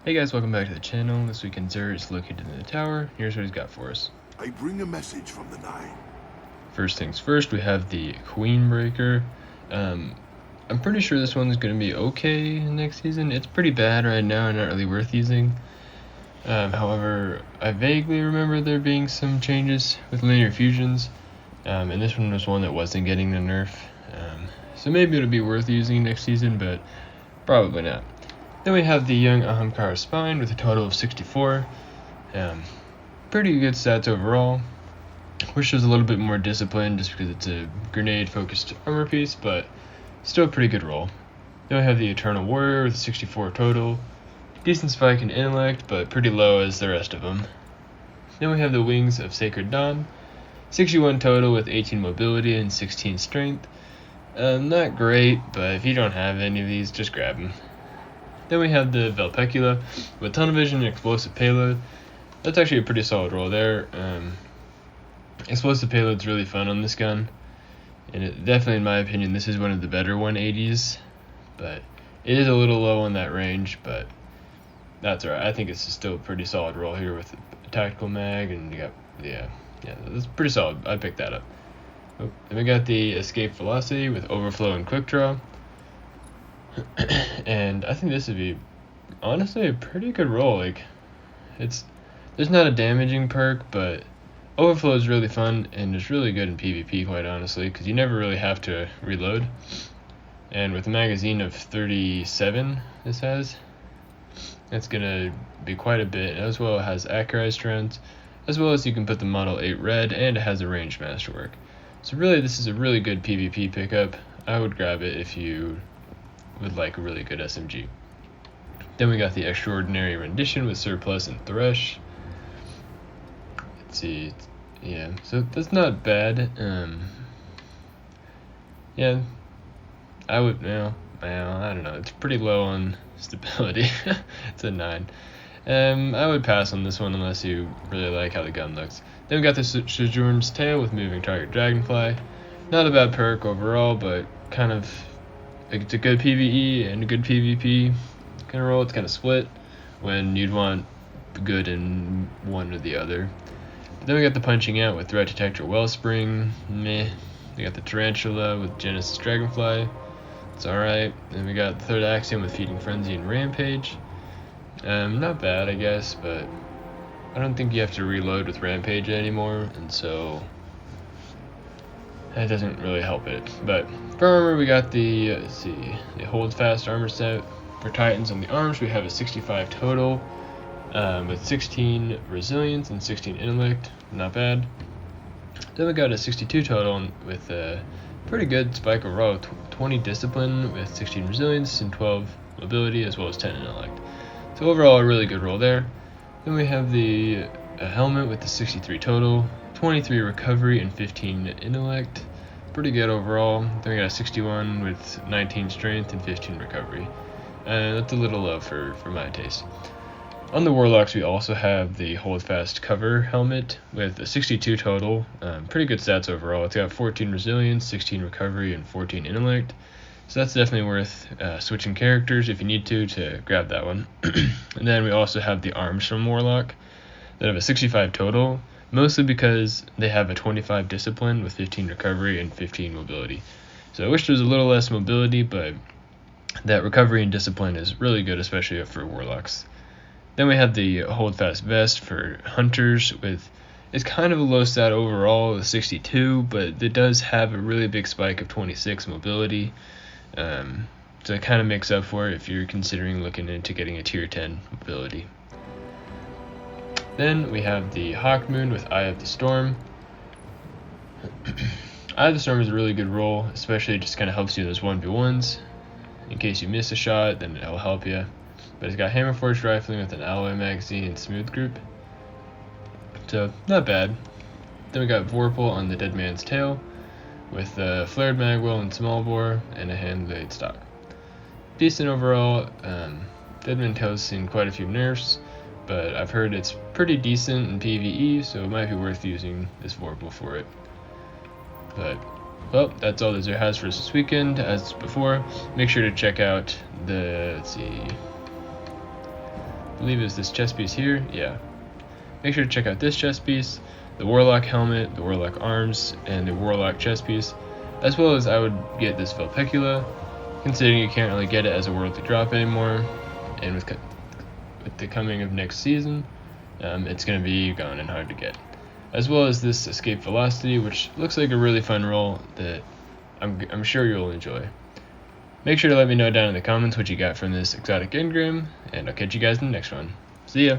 Hey guys, welcome back to the channel. This week in Zer is located in the tower. Here's what he's got for us. I bring a message from the Nine. First things first, we have the Queen Breaker. I'm pretty sure this one's going to be okay next season. It's pretty bad right now and not really worth using. However, I vaguely remember there being some changes with linear fusions. And this one was one that wasn't getting the nerf. So maybe it'll be worth using next season, but probably not. Then we have the young Ahamkara Spine with a total of 64. Pretty good stats overall. Wish it was a little bit more disciplined just because it's a grenade-focused armor piece, but still a pretty good roll. Then we have the Eternal Warrior with 64 total. Decent spike in intellect, but pretty low as the rest of them. Then we have the Wings of Sacred Dawn. 61 total with 18 mobility and 16 strength. Not great, but if you don't have any of these, just grab them. Then we have the Velpecula with tunnel vision and explosive payload. That's actually a pretty solid roll there. Explosive payload's really fun on this gun, and definitely, in my opinion, this is one of the better 180s. But it is a little low on that range, but that's alright. I think it's still a pretty solid roll here with a tactical mag, and you got yeah, that's pretty solid. I picked that up. Then we got the Escape Velocity with overflow and quick draw. And I think this would be honestly a pretty good roll. Like, there's not a damaging perk, but overflow is really fun and it's really good in PvP, quite honestly, because you never really have to reload. And with a magazine of 37, this has, that's gonna be quite a bit. As well, it has accurized rounds, as well as you can put the Model 8 red, and it has a ranged masterwork. So really, this is a really good PvP pickup. I would grab it if you would like a really good SMG. Then we got the Extraordinary Rendition with Surplus and Thresh. Let's see, yeah, so that's not bad. Yeah, I would, well, I don't know, it's pretty low on stability. It's a 9. I would pass on this one unless you really like how the gun looks. Then we got the Sojourn's Tail with Moving Target Dragonfly. Not a bad perk overall, but kind of, it's a good PvE and a good PvP kind of roll. It's kind of split when you'd want good in one or the other. Then we got the Punching Out with Threat Detector Wellspring. Meh. We got the Tarantula with Genesis Dragonfly. It's alright. Then we got the Third Axiom with Feeding Frenzy and Rampage. Not bad, I guess, but I don't think you have to reload with Rampage anymore, and so that doesn't really help it. But for armor, we got the the Hold Fast armor set. For Titans on the arms, we have a 65 total with 16 resilience and 16 intellect. Not bad. Then we got a 62 total with a pretty good spike overall, 20 discipline with 16 resilience and 12 mobility, as well as 10 intellect. So overall, a really good roll there. Then we have the helmet with the 63 total, 23 recovery and 15 intellect. Pretty good overall. Then we got a 61 with 19 strength and 15 recovery. That's a little low for my taste. On the Warlocks, we also have the Hold Fast cover helmet with a 62 total. Pretty good stats overall. It's got 14 resilience, 16 recovery, and 14 intellect. So that's definitely worth switching characters if you need to grab that one. And then we also have the arms from Warlock that have a 65 total, mostly because they have a 25 discipline with 15 recovery and 15 mobility. So I wish there was a little less mobility, but that recovery and discipline is really good, especially for Warlocks. Then we have the Hold Fast Vest for Hunters with, it's kind of a low stat overall with 62, but it does have a really big spike of 26 mobility. So it kind of makes up for it if you're considering looking into getting a tier 10 mobility. Then we have the Hawkmoon with Eye of the Storm. Eye of the Storm is a really good roll, especially it just kind of helps you in those 1v1s. In case you miss a shot, then it'll help you. But it's got Hammer Forged Rifling with an alloy magazine and smooth group. So, not bad. Then we got Vorpal on the Dead Man's Tail with a flared magwell and small bore and a hand blade stock. Decent overall. Dead Man's Tail's seen quite a few nerfs, but I've heard it's pretty decent in PvE, so it might be worth using this Vorpal for it. But, well, that's all that Zer has for us this weekend. As before, make sure to check out the, believe it's this chest piece here. Yeah. Make sure to check out this chest piece, the Warlock helmet, the Warlock arms, and the Warlock chest piece, as well as I would get this Velpicula, considering you can't really get it as a worldly drop anymore, and with the coming of next season, it's going to be gone and hard to get. As well as this Escape Velocity, which looks like a really fun roll that I'm sure you'll enjoy. Make sure to let me know down in the comments what you got from this exotic engram, and I'll catch you guys in the next one. See ya!